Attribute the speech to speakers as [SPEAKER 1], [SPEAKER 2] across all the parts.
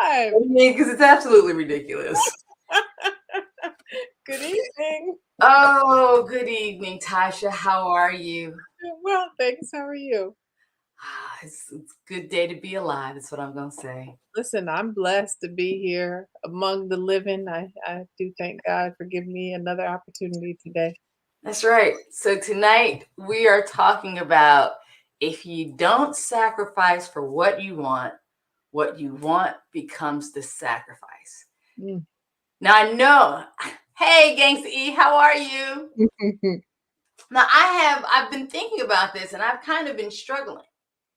[SPEAKER 1] time.
[SPEAKER 2] I mean, because it's absolutely ridiculous.
[SPEAKER 1] Good evening.
[SPEAKER 2] Oh, good evening, Tasha. How are you?
[SPEAKER 1] Well, thanks. How are you?
[SPEAKER 2] It's a good day to be alive. That's what I'm going to say.
[SPEAKER 1] Listen, I'm blessed to be here among the living. I do thank God for giving me another opportunity today.
[SPEAKER 2] That's right. So tonight we are talking about if you don't sacrifice for what you want becomes the sacrifice.
[SPEAKER 1] Mm.
[SPEAKER 2] Now I know. Hey, Gangsta E, how are you? Now I've been thinking about this and I've kind of been struggling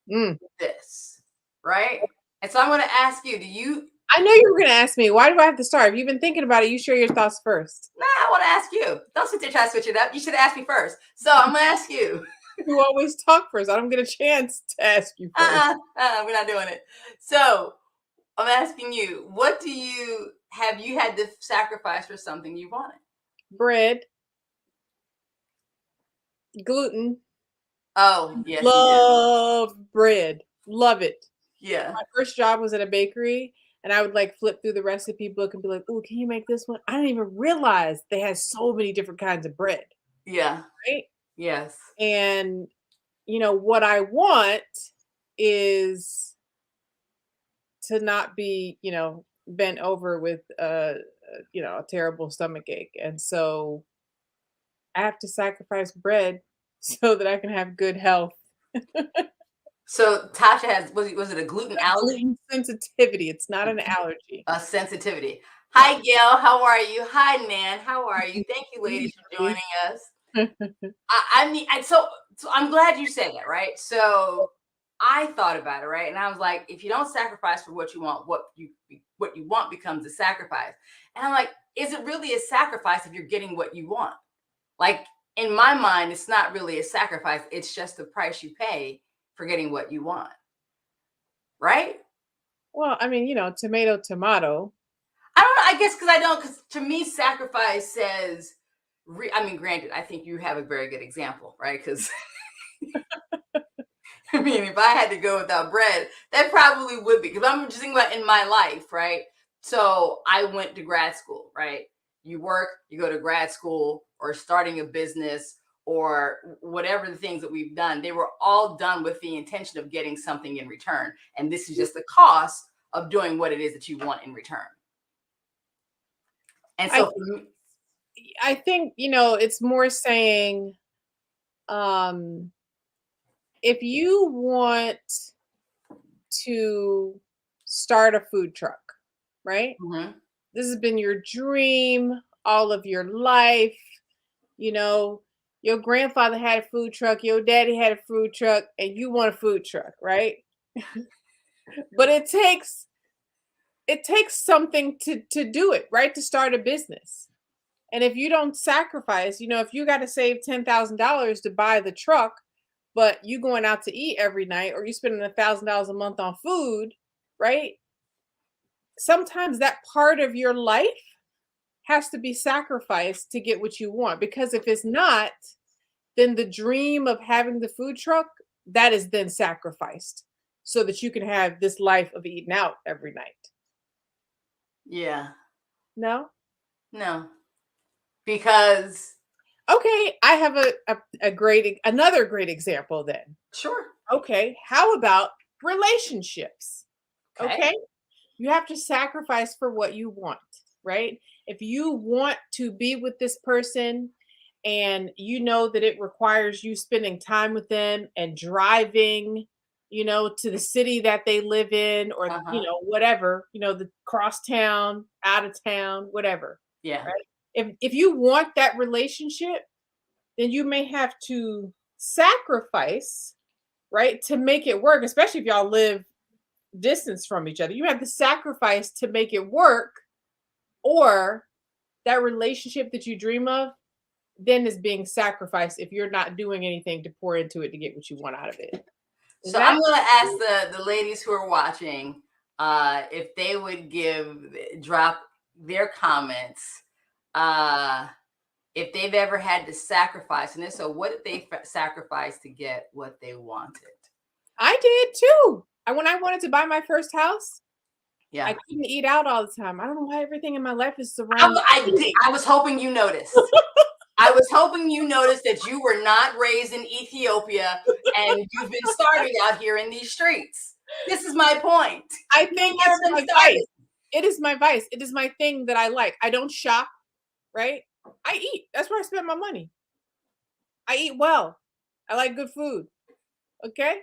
[SPEAKER 2] with this, right? And so I'm going to ask you,
[SPEAKER 1] I know you were going to ask me. Why do I have to start? If you've been thinking about it, you share your thoughts first.
[SPEAKER 2] Nah, I want to ask you. Don't sit there trying to switch it up. You should ask me first. So I'm going to ask you.
[SPEAKER 1] You always talk first. I don't get a chance to ask you first.
[SPEAKER 2] We're not doing it. So I'm asking you, have you had to sacrifice for something you wanted?
[SPEAKER 1] Bread. Gluten.
[SPEAKER 2] Oh, yes,
[SPEAKER 1] Love bread. Love it.
[SPEAKER 2] Yeah.
[SPEAKER 1] My first job was at a bakery, and I would like flip through the recipe book and be like, "Oh, can you make this one?" I didn't even realize they had so many different kinds of bread.
[SPEAKER 2] Yeah.
[SPEAKER 1] Right?
[SPEAKER 2] Yes.
[SPEAKER 1] And what I want is to not be, bent over with a terrible stomach ache. And so I have to sacrifice bread so that I can have good health.
[SPEAKER 2] So Tasha was it a gluten allergy?
[SPEAKER 1] Gluten sensitivity. It's not an allergy.
[SPEAKER 2] A sensitivity. Hi, Gail. How are you? Hi, Nan. How are you? Thank you, ladies, for joining us. So I'm glad you said that, right? So I thought about it, right? And I was like, if you don't sacrifice for what you want, what you want becomes a sacrifice. And I'm like, is it really a sacrifice if you're getting what you want? Like, in my mind, it's not really a sacrifice. It's just the price you pay for getting what you want. Right?
[SPEAKER 1] Well, I mean, tomato, tomato.
[SPEAKER 2] I don't know. I guess because to me, sacrifice says, granted, I think you have a very good example, right? Because I mean, if I had to go without bread, that probably would be, because I'm just thinking about in my life, right? So I went to grad school, right? You work, you go to grad school or starting a business or whatever the things that we've done, they were all done with the intention of getting something in return. And this is just the cost of doing what it is that you want in return. And so
[SPEAKER 1] I think, it's more saying, if you want to start a food truck, right?
[SPEAKER 2] Mm-hmm.
[SPEAKER 1] This has been your dream all of your life. Your grandfather had a food truck, your daddy had a food truck, and you want a food truck, right? But it takes something to do it, right? To start a business. And if you don't sacrifice, if you got to save $10,000 to buy the truck, but you going out to eat every night or you spending $1,000 a month on food, right? Sometimes that part of your life has to be sacrificed to get what you want. Because if it's not, then the dream of having the food truck, that is then sacrificed so that you can have this life of eating out every night.
[SPEAKER 2] Yeah.
[SPEAKER 1] No?
[SPEAKER 2] No. Because
[SPEAKER 1] okay, I have another great example then.
[SPEAKER 2] Sure.
[SPEAKER 1] Okay, how about relationships? Okay. You have to sacrifice for what you want, right? If you want to be with this person and you know that it requires you spending time with them and driving, to the city that they live in or, whatever, the cross town, out of town, whatever.
[SPEAKER 2] Yeah.
[SPEAKER 1] Right? If you want that relationship, then you may have to sacrifice, right, to make it work, especially if y'all live distance from each other. You have to sacrifice to make it work, or that relationship that you dream of then is being sacrificed if you're not doing anything to pour into it to get what you want out of it.
[SPEAKER 2] So I'm going to ask the ladies who are watching if they would drop their comments if they've ever had to sacrifice. And if so, what did they sacrifice to get what they wanted?
[SPEAKER 1] I did too. When I wanted to buy my first house,
[SPEAKER 2] Yeah.
[SPEAKER 1] I couldn't eat out all the time. I don't know why everything in my life is
[SPEAKER 2] I,
[SPEAKER 1] surrounded.
[SPEAKER 2] I was hoping you noticed. I was hoping you noticed that you were not raised in Ethiopia and you've been starving out here in these streets. This is my point.
[SPEAKER 1] I think it's my vice. It is my vice. It is my thing that I like. I don't shop, right? I eat. That's where I spend my money. I eat well. I like good food. Okay?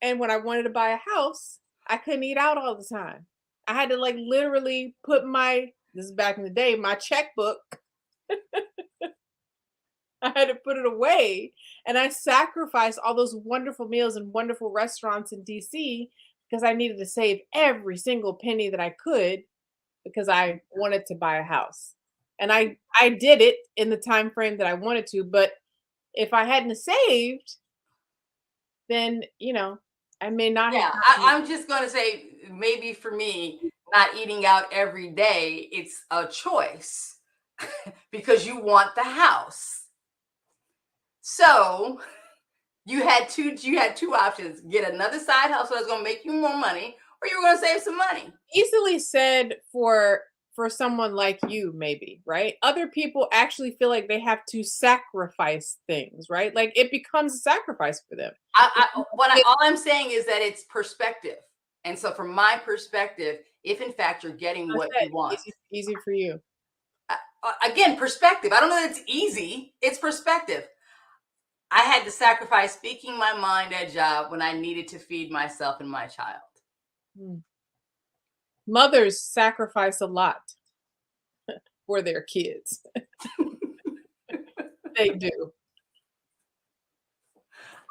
[SPEAKER 1] And when I wanted to buy a house, I couldn't eat out all the time. I had to like literally put this is back in the day, my checkbook. I had to put it away, and I sacrificed all those wonderful meals and wonderful restaurants in DC because I needed to save every single penny that I could because I wanted to buy a house. And I did it in the time frame that I wanted to, but if I hadn't saved, then, I may not have
[SPEAKER 2] Yeah,
[SPEAKER 1] gotten.
[SPEAKER 2] I'm just going to say maybe for me, not eating out every day, it's a choice because you want the house. So you had two options: get another side hustle that's going to make you more money, or you were going to save some money.
[SPEAKER 1] Easily said for someone like you, maybe, right? Other people actually feel like they have to sacrifice things, right? Like it becomes a sacrifice for them.
[SPEAKER 2] All I'm saying is that it's perspective. And so from my perspective, if in fact you're getting what you want,
[SPEAKER 1] easy for you.
[SPEAKER 2] Again, perspective. I don't know that it's easy. It's perspective. I had to sacrifice speaking my mind at job when I needed to feed myself and my child.
[SPEAKER 1] Mothers sacrifice a lot for their kids. They do.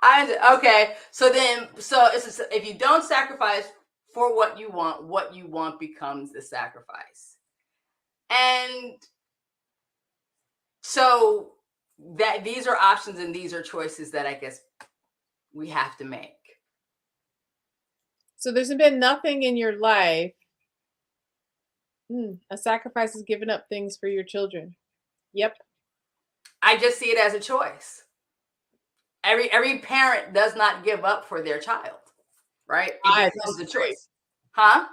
[SPEAKER 2] Okay. So if you don't sacrifice for what you want becomes the sacrifice. And so that these are options and these are choices that I guess we have to make.
[SPEAKER 1] So there's been nothing in your life. A sacrifice is giving up things for your children. Yep.
[SPEAKER 2] I just see it as a choice. Every parent does not give up for their child, right? It becomes a choice. Huh?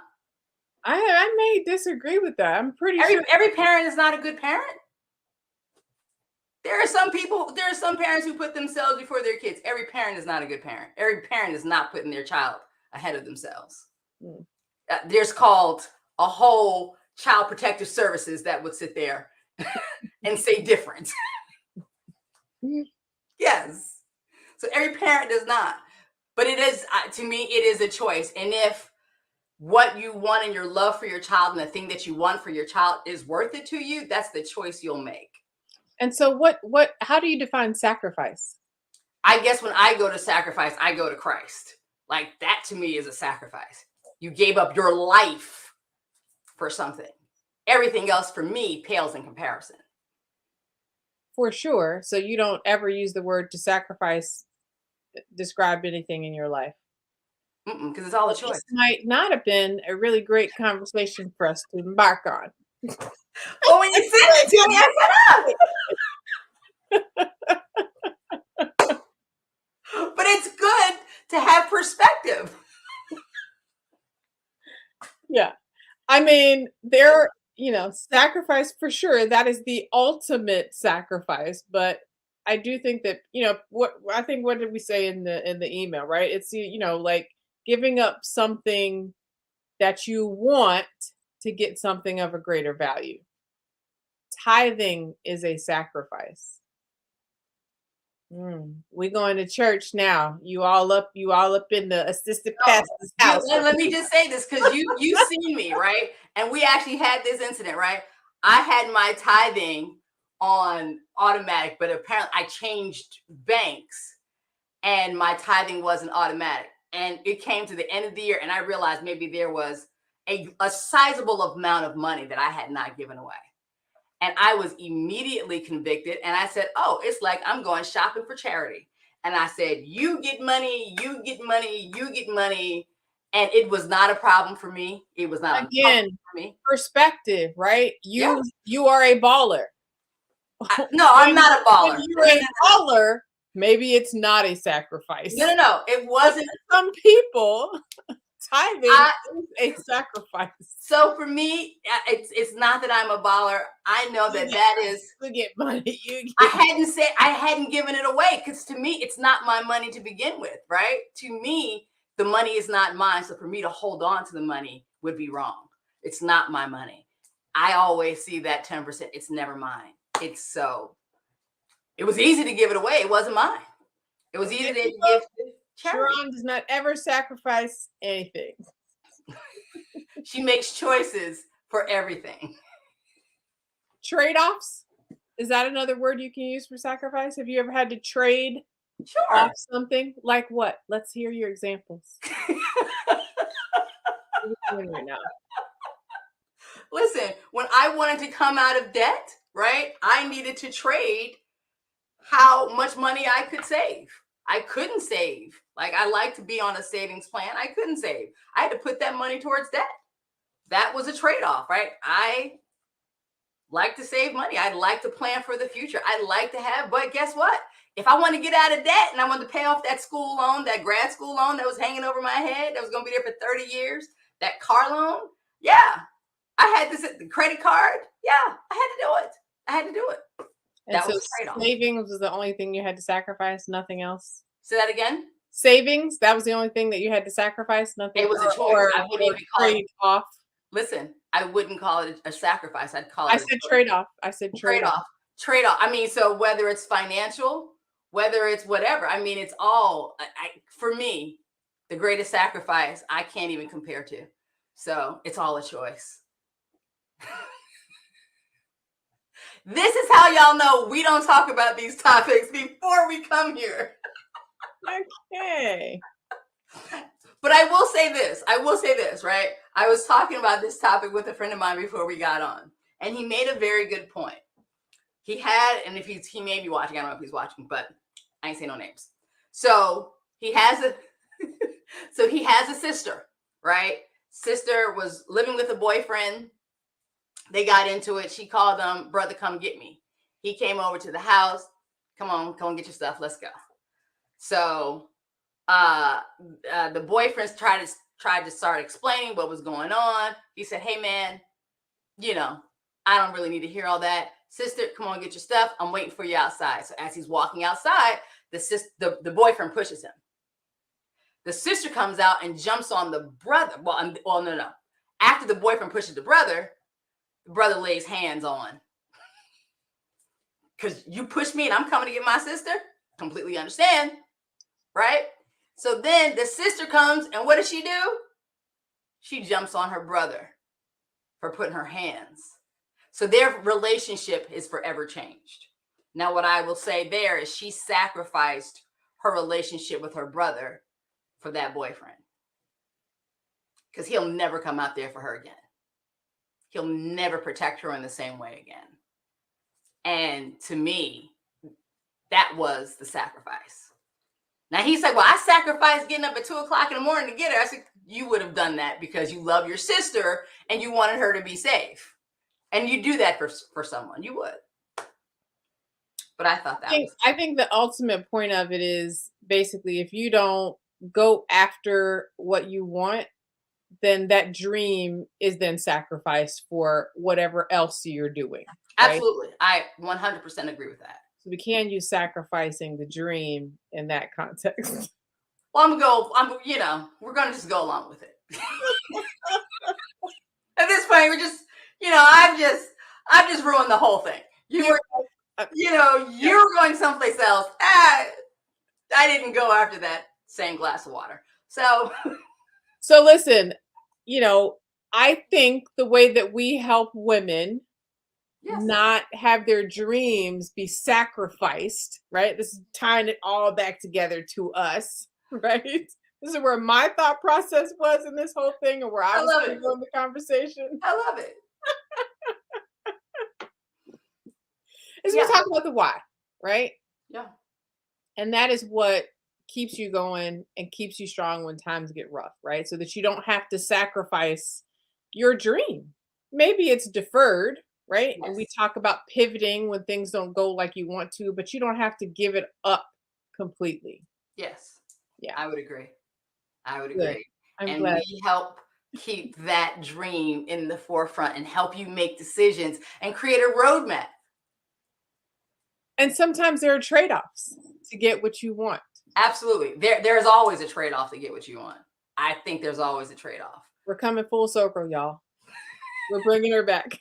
[SPEAKER 1] I may disagree with that. I'm pretty sure
[SPEAKER 2] every parent is not a good parent. There are some parents who put themselves before their kids. Every parent is not a good parent. Every parent is not putting their child ahead of themselves. There's called a whole child protective services that would sit there and say different. Yes. So every parent does not. But it is, to me, it is a choice. And if what you want and your love for your child and the thing that you want for your child is worth it to you, that's the choice you'll make.
[SPEAKER 1] And so how do you define sacrifice?
[SPEAKER 2] I guess when I go to sacrifice, I go to Christ. Like that to me is a sacrifice. You gave up your life for something. Everything else for me pales in comparison.
[SPEAKER 1] For sure. So you don't ever use the word to sacrifice, describe anything in your life.
[SPEAKER 2] Because it's all a choice.
[SPEAKER 1] This might not have been a really great conversation for us to embark on.
[SPEAKER 2] Well, when you said it to me, I said, but it's good to have perspective.
[SPEAKER 1] Yeah. I mean, sacrifice for sure. That is the ultimate sacrifice. But I do think that, what did we say in the email, right? It's, like giving up something that you want to get something of a greater value. Tithing is a sacrifice. We going to church now. You all up in the assisted pastor's house.
[SPEAKER 2] Let me just say this, because you seen me, right? And we actually had this incident, right? I had my tithing on automatic, but apparently I changed banks and my tithing wasn't automatic. And it came to the end of the year and I realized maybe there was a sizable amount of money that I had not given away. And I was immediately convicted. And I said, oh, it's like I'm going shopping for charity. And I said, you get money, you get money, you get money. And it was not a problem for me. It was not a problem for me.
[SPEAKER 1] Perspective, right? You are a baller.
[SPEAKER 2] No, I'm not a baller.
[SPEAKER 1] When you're a baller, maybe it's not a sacrifice.
[SPEAKER 2] No. It wasn't.
[SPEAKER 1] Some people, Tithing is a sacrifice.
[SPEAKER 2] So for me, it's not that I'm a baller. I know that is
[SPEAKER 1] you get money.
[SPEAKER 2] I hadn't given it away because to me, it's not my money to begin with, right? To me, the money is not mine. So for me to hold on to the money would be wrong. It's not my money. I always see that 10%. It's never mine. It was easy to give it away. It wasn't mine. It was easy to give to charity.
[SPEAKER 1] Sharon does not ever sacrifice anything.
[SPEAKER 2] She makes choices for everything.
[SPEAKER 1] Trade-offs? Is that another word you can use for sacrifice? Have you ever had to trade off something? Like what? Let's hear your examples. Right now.
[SPEAKER 2] Listen, when I wanted to come out of debt, right, I needed to trade how much money I could save. I couldn't save. Like, I like to be on a savings plan. I couldn't save. I had to put that money towards debt. That was a trade-off, right? I like to save money. I'd like to plan for the future. I'd like to have, but guess what? If I want to get out of debt and I want to pay off that school loan, that grad school loan that was hanging over my head, that was going to be there for 30 years, that car loan, yeah, I had this, the credit card, yeah, I had to do it. I had to do it.
[SPEAKER 1] And that was trade-off. Savings was the only thing you had to sacrifice, nothing else.
[SPEAKER 2] Say that again?
[SPEAKER 1] Savings, that was the only thing that you had to sacrifice, nothing.
[SPEAKER 2] It was a choice. I wouldn't even call
[SPEAKER 1] it off.
[SPEAKER 2] Listen, I wouldn't call it a sacrifice. I'd call it.
[SPEAKER 1] I said trade-off. I said trade-off.
[SPEAKER 2] Trade-off. I mean, so whether it's financial, whether it's whatever, I mean, it's all, for me, the greatest sacrifice I can't even compare to. So it's all a choice. This is how y'all know we don't talk about these topics before we come here.
[SPEAKER 1] Okay.
[SPEAKER 2] But I will say this, right? I was talking about this topic with a friend of mine before we got on, and he made a very good point. He had, and if he may be watching, I don't know if he's watching, but I ain't saying no names. So he has a sister, right? Sister was living with a boyfriend. They got into it. She called him, brother, come get me. He came over to the house. Come on, get your stuff. Let's go. So the boyfriend tried to start explaining what was going on. He said, hey, man, I don't really need to hear all that. Sister, come on, get your stuff. I'm waiting for you outside. So as he's walking outside, the boyfriend pushes him. The sister comes out and jumps on the brother. Well, no. After the boyfriend pushes the brother lays hands on. Because you pushed me and I'm coming to get my sister. Completely understand. Right? So then the sister comes and what does she do? She jumps on her brother for putting her hands. So their relationship is forever changed. Now, what I will say there is she sacrificed her relationship with her brother for that boyfriend. Because he'll never come out there for her again. He'll never protect her in the same way again. And to me, that was the sacrifice. Now he said, well, I sacrificed getting up at 2:00 in the morning to get her. I said, you would have done that because you love your sister and you wanted her to be safe. And you do that for someone, you would. But I thought
[SPEAKER 1] I think the ultimate point of it is basically if you don't go after what you want, then that dream is then sacrificed for whatever else you're doing. Right?
[SPEAKER 2] Absolutely. I 100% agree with that.
[SPEAKER 1] So we can use sacrificing the dream in that context.
[SPEAKER 2] Well, we're going to just go along with it. At this point, we're just, I've just ruined the whole thing. You were going someplace else. I didn't go after that same glass of water. So
[SPEAKER 1] listen, I think the way that we help women not have their dreams be sacrificed, right? This is tying it all back together to us, right? This is where my thought process was in this whole thing and where I was doing the conversation.
[SPEAKER 2] I love it.
[SPEAKER 1] We talk about the why, right?
[SPEAKER 2] Yeah.
[SPEAKER 1] And that is what keeps you going and keeps you strong when times get rough, right? So that you don't have to sacrifice your dream. Maybe it's deferred, right? Yes. And we talk about pivoting when things don't go like you want to, but you don't have to give it up completely.
[SPEAKER 2] Yes.
[SPEAKER 1] Yeah.
[SPEAKER 2] I would agree. Good.
[SPEAKER 1] I'm
[SPEAKER 2] and
[SPEAKER 1] glad.
[SPEAKER 2] we help keep that dream in the forefront and help you make decisions and create a roadmap.
[SPEAKER 1] And sometimes there are trade-offs to get what you want.
[SPEAKER 2] Absolutely. There's always a trade-off to get what you want. I think there's always a trade-off.
[SPEAKER 1] We're coming full circle, y'all. We're bringing her back.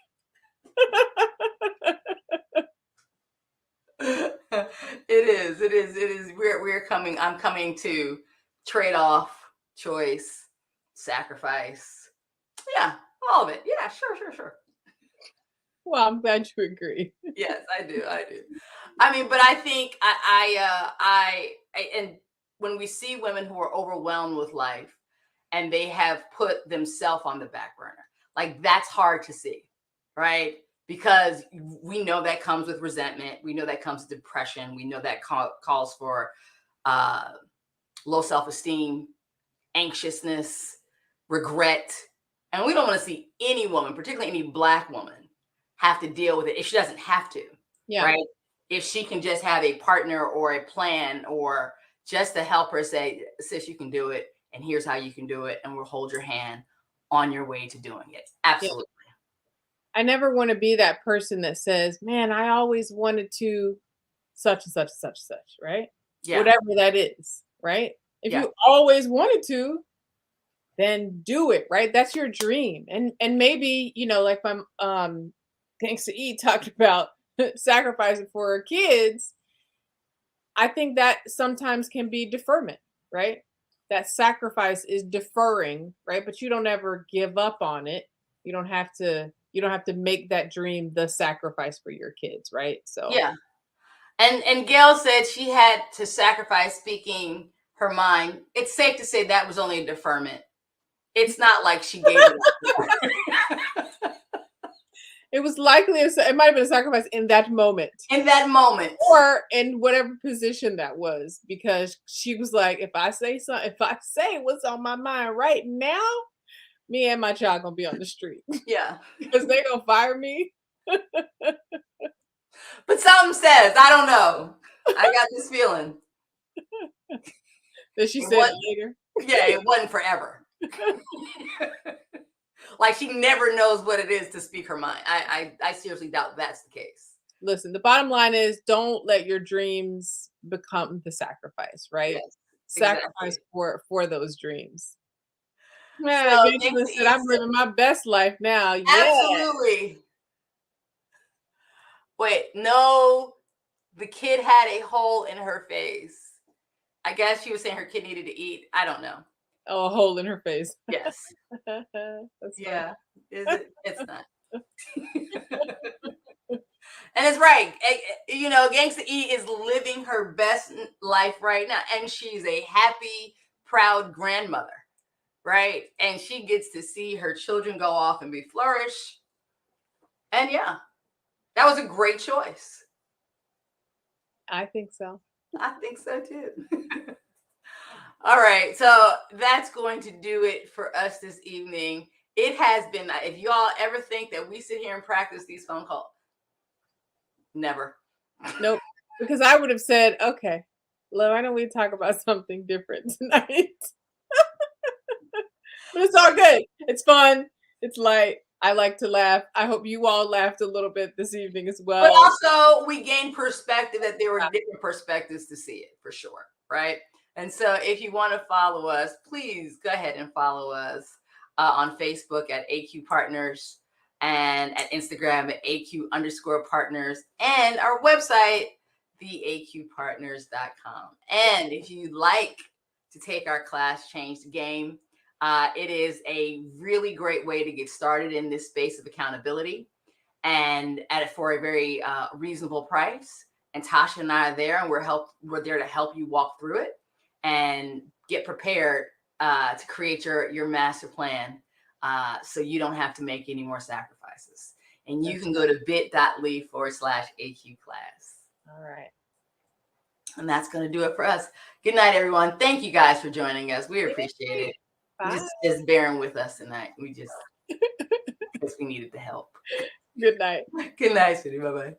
[SPEAKER 2] It is. We're coming. I'm coming to trade-off, choice, sacrifice. Yeah, all of it. Yeah, sure.
[SPEAKER 1] Well, I'm glad you agree.
[SPEAKER 2] Yes, I do. I mean, but I think and when we see women who are overwhelmed with life and they have put themselves on the back burner, like that's hard to see, right? Because we know that comes with resentment. We know that comes with depression. We know that calls for low self-esteem, anxiousness, regret. And we don't want to see any woman, particularly any Black woman, have to deal with it if she doesn't have to, right? If she can just have a partner or a plan or just to help her say, sis, you can do it. And here's how you can do it. And we'll hold your hand on your way to doing it. Absolutely.
[SPEAKER 1] I never want to be that person that says, man, I always wanted to such and such and such and such, right?
[SPEAKER 2] Yeah.
[SPEAKER 1] Whatever that is, right? If you always wanted to, then do it, right? That's your dream. And maybe, like my Thanks to E talked about sacrificing for her kids. I think that sometimes can be deferment, right? That sacrifice is deferring, right? But you don't ever give up on it. You don't have to make that dream the sacrifice for your kids, right? So
[SPEAKER 2] yeah. And Gail said she had to sacrifice speaking her mind. It's safe to say that was only a deferment. It's not like she gave it up.
[SPEAKER 1] It was likely it might have been a sacrifice in that moment.
[SPEAKER 2] In that moment.
[SPEAKER 1] Or in whatever position that was, because she was like, if I say what's on my mind right now, me and my child gonna be on the street.
[SPEAKER 2] Yeah.
[SPEAKER 1] Because they're gonna fire me.
[SPEAKER 2] But something says, I don't know. I got this feeling.
[SPEAKER 1] That she said later.
[SPEAKER 2] Yeah, it wasn't forever. Like she never knows what it is to speak her mind. I seriously doubt that's the case.
[SPEAKER 1] Listen, the bottom line is don't let your dreams become the sacrifice, right?
[SPEAKER 2] Yes,
[SPEAKER 1] sacrifice for those dreams.
[SPEAKER 2] So,
[SPEAKER 1] said, I'm living my best life now. Yeah.
[SPEAKER 2] Absolutely. Wait, no, the kid had a hole in her face. I guess she was saying her kid needed to eat. I don't know.
[SPEAKER 1] Oh, a hole in her face.
[SPEAKER 2] Yes.
[SPEAKER 1] Yeah.
[SPEAKER 2] Is it? It's not. And it's right. Gangsta E is living her best life right now. And she's a happy, proud grandmother, right? And she gets to see her children go off and be flourished. And yeah, that was a great choice.
[SPEAKER 1] I think so.
[SPEAKER 2] I think so too. All right. So that's going to do it for us this evening. It has been, if y'all ever think that we sit here and practice these phone calls, never.
[SPEAKER 1] Nope. Because I would have said, okay, why don't we talk about something different tonight? But it's all good. It's fun. It's light. I like to laugh. I hope you all laughed a little bit this evening as well.
[SPEAKER 2] But also we gained perspective that there were different perspectives to see it for sure. Right. And so if you want to follow us, please go ahead and follow us on Facebook at AQ Partners and at Instagram at AQ_partners and our website, theaqpartners.com. And if you'd like to take our class, Change the Game, it is a really great way to get started in this space of accountability and for a very reasonable price. And Tasha and I are there, and we're there to help you walk through it and get prepared to create your master plan so you don't have to make any more sacrifices. And you can go to bit.ly/AQ class.
[SPEAKER 1] All right.
[SPEAKER 2] And that's going to do it for us. Good night, everyone. Thank you guys for joining us. We appreciate it. Just bearing with us tonight. We just, because we needed the help.
[SPEAKER 1] Good night.
[SPEAKER 2] Good night, sweetie. Bye-bye.